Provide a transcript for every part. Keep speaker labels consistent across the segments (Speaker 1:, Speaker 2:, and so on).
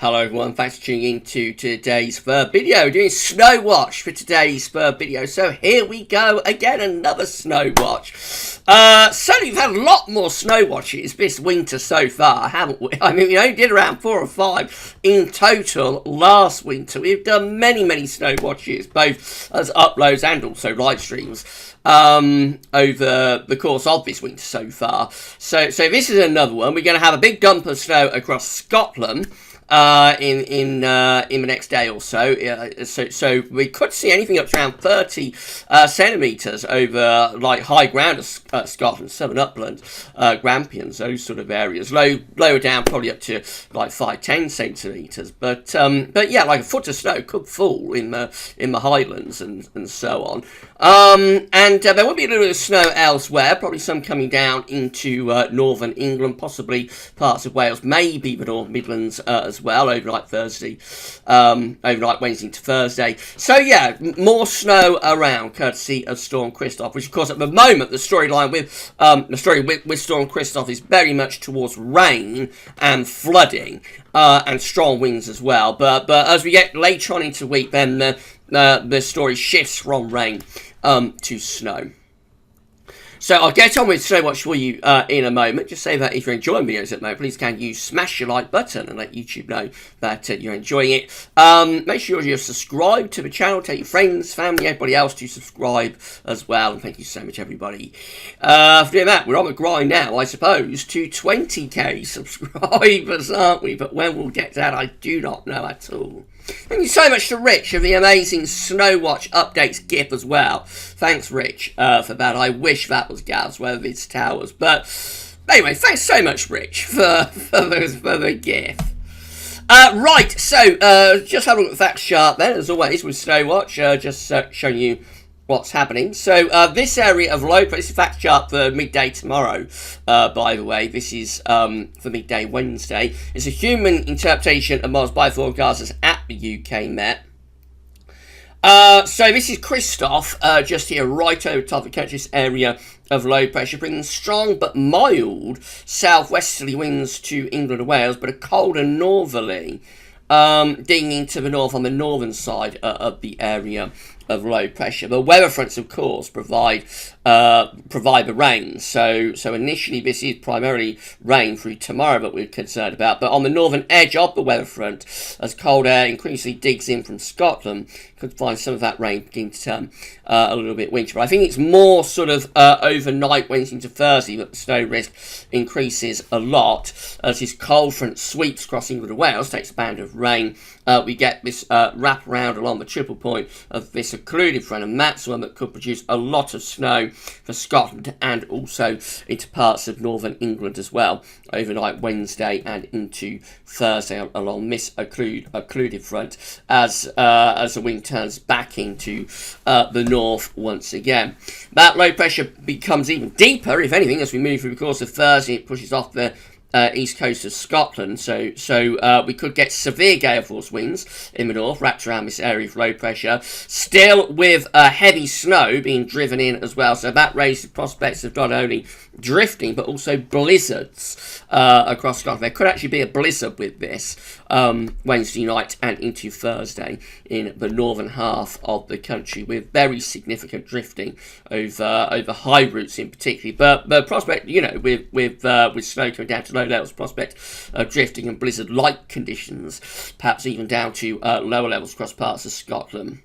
Speaker 1: Hello everyone, thanks for tuning in to today's video. Doing snow watch for today's video. So here we go again, another snow watch. Certainly we've had a lot more snow watches this winter so far, haven't we? I mean, we only did around 4 or 5 in total last winter. We've done many snow watches, both as uploads and also live streams over the course of this winter so far. So this is another one. We're going to have a big dump of snow across Scotland in the next day or so. So we could see anything up to around 30 centimetres over like high ground of Scotland, southern upland, Grampians, those sort of areas. Lower down, probably up to like 5-10 centimetres. But yeah, like a foot of snow could fall in the Highlands and so on. And there will be a little bit of snow elsewhere, probably some coming down into northern England, possibly parts of Wales, maybe the North Midlands as well, overnight Thursday, overnight Wednesday to Thursday. So yeah, more snow around, courtesy of Storm Christoph, which of course at the moment the storyline with Storm Christoph is very much towards rain and flooding and strong winds as well. But as we get later on into the week, then the story shifts from rain to snow. So I'll get on with Snow Watch for you in a moment. Just say that if you're enjoying videos at the moment, please can you smash your like button and let YouTube know that you're enjoying it. Make sure you're subscribed to the channel. Tell your friends, family, everybody else to subscribe as well. And thank you so much, everybody, for doing that. We're on the grind now, I suppose, to 20k subscribers, aren't we? But when we'll get to that, I do not know at all. Thank you so much to Rich of the amazing Snow Watch Updates GIF as well. Thanks, Rich, for that. I wish that was GavsWeatherVids Towers. But anyway, thanks so much, Rich, for the GIF. Right, so just have a look at the facts chart then, as always, with Snow Watch. Just showing you what's happening. So this area of low pressure, this is fact chart for midday tomorrow, by the way. This is for midday Wednesday. It's a human interpretation of models by forecasters at the UK Met. So this is Christoph, just here right over the top of the country, this area of low pressure, bringing strong but mild southwesterly winds to England and Wales, but a colder northerly digging into the north on the northern side of the area of low pressure. The weather fronts, of course, provide the rain. So initially this is primarily rain through tomorrow that we're concerned about. But on the northern edge of the weather front, as cold air increasingly digs in from Scotland, could find some of that rain beginning to turn a little bit wintry. But I think it's more sort of overnight Wednesday to Thursday that the snow risk increases a lot as this cold front sweeps across England and Wales, takes a band of rain. We get this wrap around along the triple point of this occluded front, and that's one that could produce a lot of snow for Scotland and also into parts of northern England as well, overnight Wednesday and into Thursday along this occluded front as the wind turns back into the north once again. That low pressure becomes even deeper, if anything, as we move through the course of Thursday. It pushes off the east coast of Scotland, so we could get severe gale force winds in the north, wrapped around this area of low pressure, still with heavy snow being driven in as well. So that raises prospects of not only drifting but also blizzards across Scotland. There could actually be a blizzard with this Wednesday night and into Thursday in the northern half of the country, with very significant drifting over high routes in particular. But the prospect, you know, with snow coming down to low levels, prospect of drifting and blizzard-like conditions, perhaps even down to lower levels across parts of Scotland.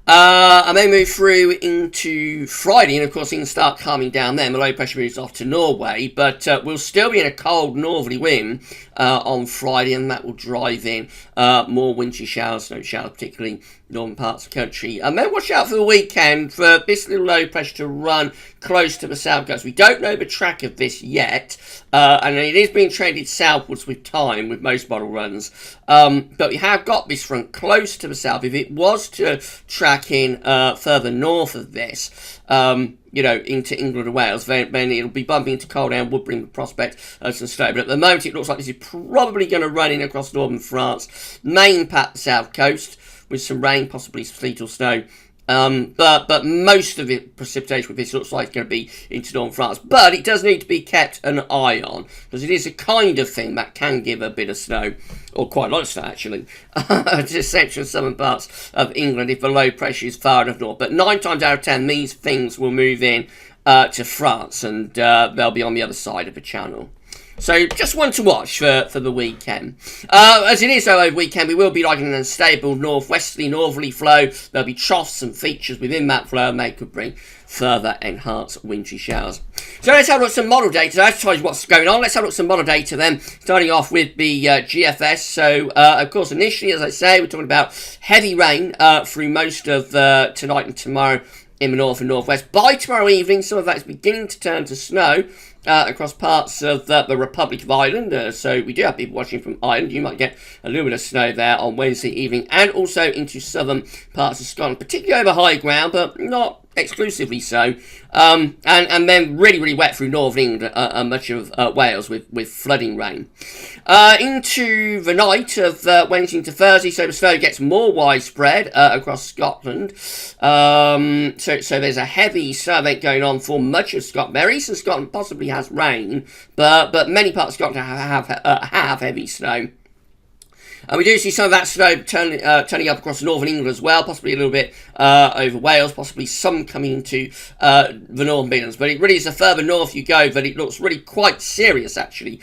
Speaker 1: And then move through into Friday, and of course things start calming down then. The low pressure moves off to Norway, but we'll still be in a cold northerly wind on Friday, and that will drive in more wintry showers, snow showers, particularly northern parts of the country. And then watch out for the weekend for this little low pressure to run close to the south coast. We don't know the track of this yet, and it is being trended southwards with time with most model runs. But we have got this front close to the south. If it was to track in further north of this, you know, into England and Wales, then it'll be bumping into cold air and would bring the prospect of some snow. But at the moment, it looks like this is probably going to run in across northern France, may impact the south coast with some rain, possibly some sleet or snow But most of it precipitation with this looks like it's going to be into northern France. But it does need to be kept an eye on, because it is a kind of thing that can give a bit of snow, or quite a lot of snow actually, to central and southern parts of England if the low pressure is far enough north. But 9 times out of 10 these things will move in to France, and they'll be on the other side of the channel. So just one to watch for the weekend. As it is, though, over the weekend, we will be like an unstable northwesterly flow. There'll be troughs and features within that flow, and they could bring further enhanced wintry showers. So let's have a look at some model data. That's tells you what's going on. Let's have a look at some model data then, starting off with the GFS. So, of course, initially, as I say, we're talking about heavy rain through most of tonight and tomorrow in the north and northwest. By tomorrow evening, some of that is beginning to turn to snow across parts of the Republic of Ireland. So we do have people watching from Ireland. You might get a little bit of snow there on Wednesday evening, and also into southern parts of Scotland, particularly over high ground, but not exclusively so. And then really wet through northern England and much of Wales with flooding rain. Into the night of Wednesday into Thursday, so the snow gets more widespread across Scotland. So there's a heavy snow event going on for much of Scotland. There, eastern Scotland possibly has rain, but many parts of Scotland have heavy snow. And we do see some of that snow turning up across northern England as well, possibly a little bit over Wales, possibly some coming into the Northern Midlands. But it really is the further north you go that it looks really quite serious, actually,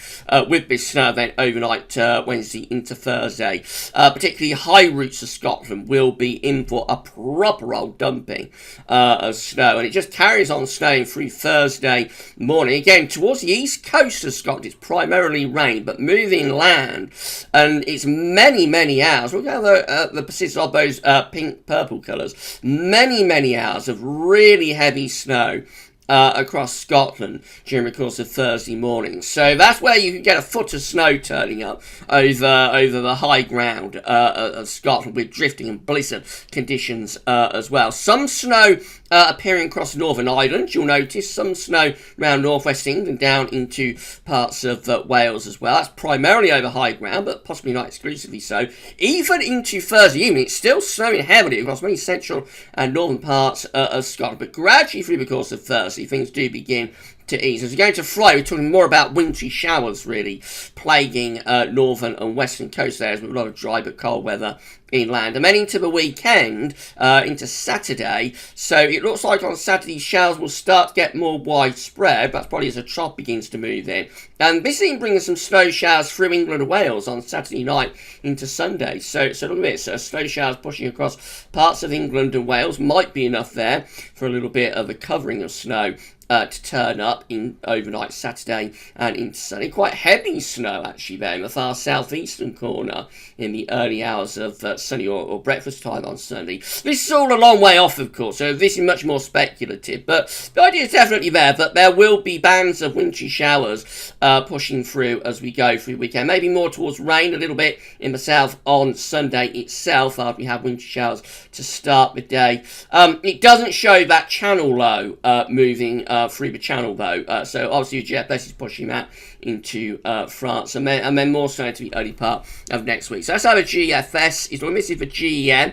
Speaker 1: with this snow event overnight Wednesday into Thursday. Particularly high routes of Scotland will be in for a proper old dumping of snow. And it just carries on snowing through Thursday morning. Again, towards the east coast of Scotland, it's primarily rain, but moving inland, and it's many hours. Look at the persistence of those pink-purple colours. Many hours of really heavy snow across Scotland during the course of Thursday morning. So that's where you can get a foot of snow turning up over the high ground of Scotland, with drifting and blizzard conditions as well. Some snow appearing across Northern Ireland, you'll notice. Some snow around northwest England down into parts of Wales as well. That's primarily over high ground, but possibly not exclusively so. Even into Thursday evening, it's still snowing heavily across many central and northern parts of Scotland. But gradually through the course of Thursday, things do begin to ease. As we go into Friday, we're talking more about wintry showers really plaguing northern and western coast areas, with a lot of dry but cold weather inland. And then into the weekend, into Saturday. So it looks like on Saturday showers will start to get more widespread. That's probably as a trough begins to move in. And this is bringing some snow showers through England and Wales on Saturday night into Sunday. So look at this, snow showers pushing across parts of England and Wales. Might be enough there for a little bit of a covering of snow to turn up in overnight Saturday and into Sunday. Quite heavy snow actually there in the far southeastern corner in the early hours of sunny or breakfast time on Sunday. This is all a long way off, of course, so this is much more speculative, but the idea is definitely there that there will be bands of wintry showers pushing through as we go through the weekend. Maybe more towards rain a little bit in the south on Sunday itself after we have wintry showers to start the day. It doesn't show that channel low moving through the channel though, so obviously GFS is pushing that into France, and then more so into the early part of next week. So that's how the GFS is doing. This is the GEM.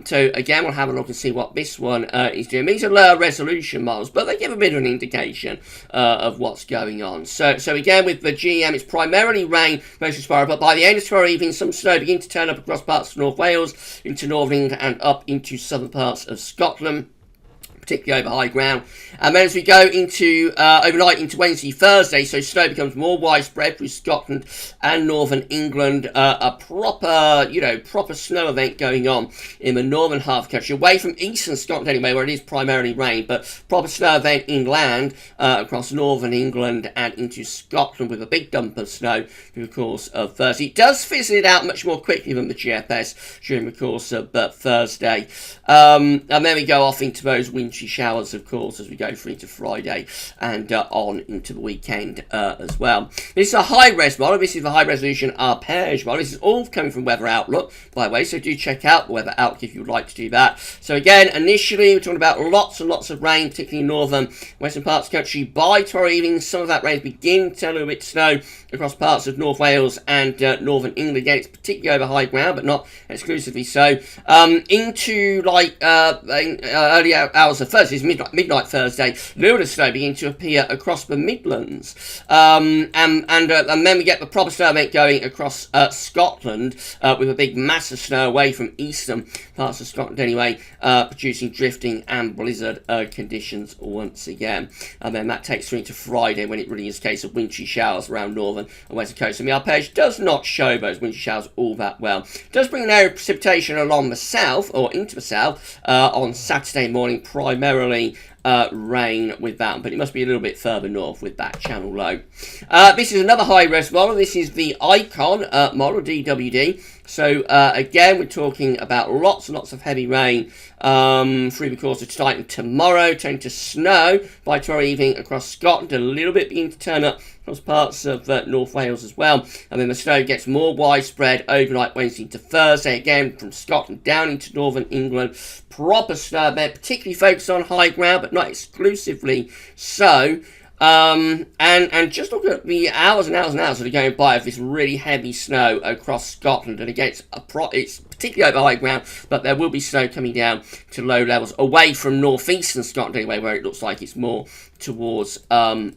Speaker 1: So again, we'll have a look and see what this one is doing. These are lower resolution models, but they give a bit of an indication of what's going on. So again, with the GEM, it's primarily rain, most of tomorrow, but by the end of tomorrow evening, some snow begin to turn up across parts of North Wales, into northern England, and up into southern parts of Scotland, particularly over high ground. And then as we go into overnight into Wednesday, Thursday, so snow becomes more widespread through Scotland and northern England. A proper snow event going on in the northern half of the country, away from eastern Scotland anyway, where it is primarily rain, but proper snow event inland across northern England and into Scotland, with a big dump of snow through the course of Thursday. It does fizzle it out much more quickly than the GFS during the course of Thursday. And then we go off into those wintry showers, of course, as we go through into Friday and on into the weekend as well. This is a high-res model. This is the high-resolution arpege model. This is all coming from Weather Outlook, by the way, so do check out the Weather Outlook if you would like to do that. So again, initially, we're talking about lots and lots of rain, particularly in northern western parts of the country. By tomorrow evening, some of that rain begins to turn a little bit to snow across parts of North Wales and northern England. Again, it's particularly over high ground, but not exclusively so. Into like early hours of Thursday, midnight Thursday, a little bit of snow beginning to appear across the Midlands, and then we get the proper snow event going across Scotland with a big mass of snow away from eastern parts of Scotland anyway, producing drifting and blizzard conditions once again. And then that takes through into Friday, when it really is a case of wintry showers around northern and western coast. And the arpege does not show those wintry showers all that well. It does bring an area of precipitation along the south, or into the south, on Saturday morning, primarily rain with that, but it must be a little bit further north with that channel low. This is another high-res model. This is the Icon model, DWD. So again, we're talking about lots and lots of heavy rain through the course of tonight and tomorrow, turning to snow by tomorrow evening across Scotland, a little bit beginning to turn up across parts of North Wales as well. And then the snow gets more widespread overnight Wednesday to Thursday, again from Scotland down into northern England. Proper snow event, particularly focused on high ground, but not exclusively so. And just look at the hours and hours and hours that are going by of this really heavy snow across Scotland. And again, it's particularly over high ground, but there will be snow coming down to low levels away from northeastern Scotland anyway, where it looks like it's more towards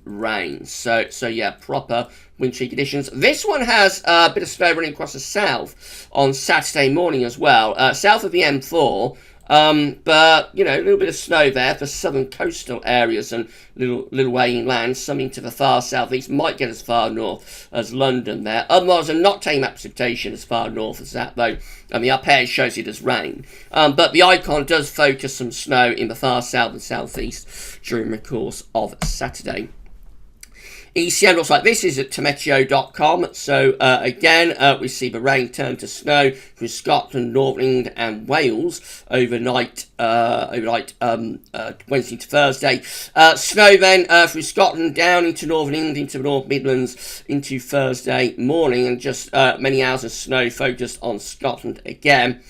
Speaker 1: rain. So yeah, proper wintry conditions. This one has a bit of snow running across the south on Saturday morning as well, south of the M4. But, you know, a little bit of snow there for southern coastal areas and little way inland. Something to the far southeast, might get as far north as London there. Other models are not taking that precipitation as far north as that, though. And the arpege shows it as rain. But the Icon does focus some snow in the far south and southeast during the course of Saturday. ECM looks like this is at tometeo.com. So again, we see the rain turn to snow through Scotland, Northern England and Wales overnight Wednesday to Thursday. Snow then through Scotland down into Northern England, into the North Midlands, into Thursday morning, and just many hours of snow focused on Scotland again.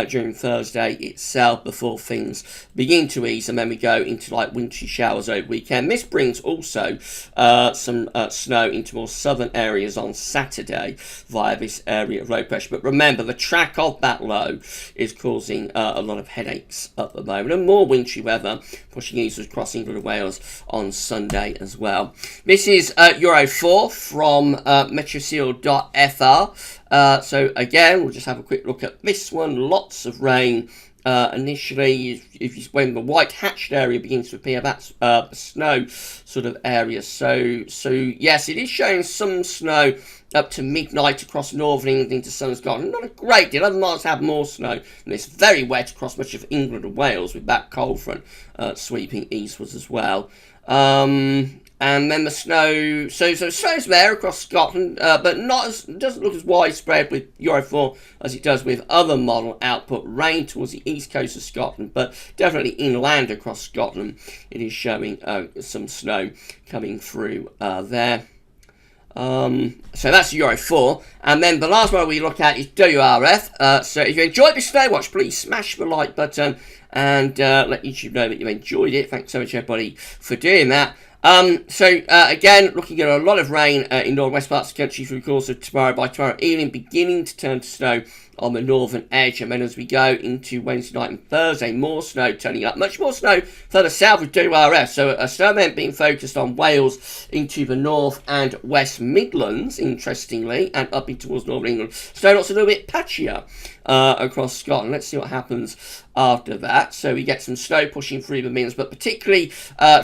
Speaker 1: During Thursday itself, before things begin to ease, and then we go into like wintry showers over weekend. This brings also some snow into more southern areas on Saturday via this area of low pressure. But remember, the track of that low is causing a lot of headaches at the moment, and more wintry weather pushing eastwards across England and Wales on Sunday as well. This is Euro 4 from metroseal.fr. So again, we'll just have a quick look at this one. Lots of rain initially. When the white hatched area begins to appear, that's snow sort of area. So yes, it is showing some snow up to midnight across northern England into southern Scotland. Not a great deal. Other miles have more snow, and it's very wet across much of England and Wales with that cold front sweeping eastwards as well. And then the snow, so snow's there across Scotland, but doesn't look as widespread with Euro 4 as it does with other model output. Rain towards the east coast of Scotland, but definitely inland across Scotland, it is showing some snow coming through there. So that's Euro 4. And then the last one we look at is WRF. So if you enjoyed this Snow Watch, please smash the like button and let YouTube know that you enjoyed it. Thanks so much, everybody, for doing that. Again, looking at a lot of rain in northwest parts of the country through the course of tomorrow. By tomorrow evening, beginning to turn to snow on the northern edge, and then as we go into Wednesday night and Thursday, more snow turning up. Much more snow further south with WRF, so a snow event being focused on Wales into the North and West Midlands, interestingly, and up into towards Northern England. Snow lots a little bit patchier across Scotland. Let's see what happens after that. So we get some snow pushing through the Midlands, but particularly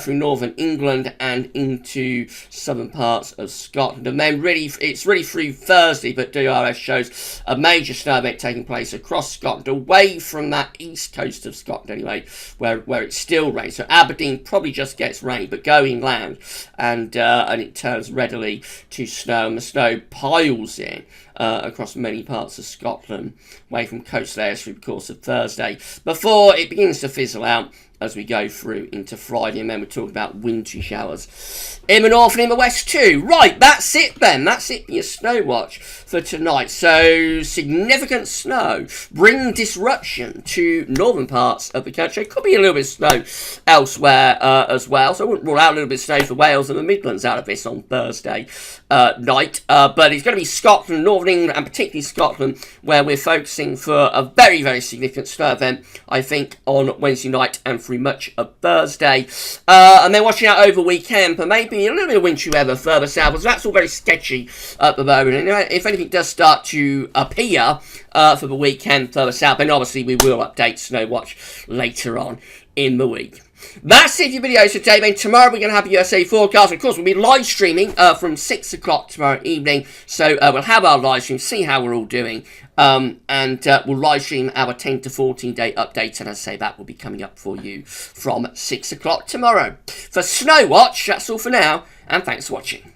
Speaker 1: through Northern England and into southern parts of Scotland. And then it's really through Thursday, but WRF shows a major snow event taking place across Scotland, away from that east coast of Scotland anyway, where it still rains. So Aberdeen probably just gets rain, but go inland and it turns readily to snow, and the snow piles in across many parts of Scotland, away from coastal areas through the course of Thursday, before it begins to fizzle out as we go through into Friday, and then we'll talk about wintry showers in the north and in the west too. Right, that's it then. That's it for your snow watch for tonight. So, significant snow, bring disruption to northern parts of the country. Could be a little bit of snow elsewhere as well. So I wouldn't rule out a little bit of snow for Wales and the Midlands out of this on Thursday night. But it's going to be Scotland, Northern England, and particularly Scotland, where we're focusing for a very, very significant snow event, I think, on Wednesday night and through much of Thursday. And then watching out over weekend for maybe a little bit of wintry weather further south. So that's all very sketchy at the moment. And if anything does start to appear for the weekend further south, then obviously we will update Snow Watch later on in the week. That's it for your videos today, then. Tomorrow we're going to have a USA forecast. Of course, we'll be live streaming from 6 o'clock tomorrow evening. So we'll have our live stream, see how we're all doing. And we'll live stream our 10 to 14 day update. And as I say, that will be coming up for you from 6 o'clock tomorrow. For Snow Watch, that's all for now. And thanks for watching.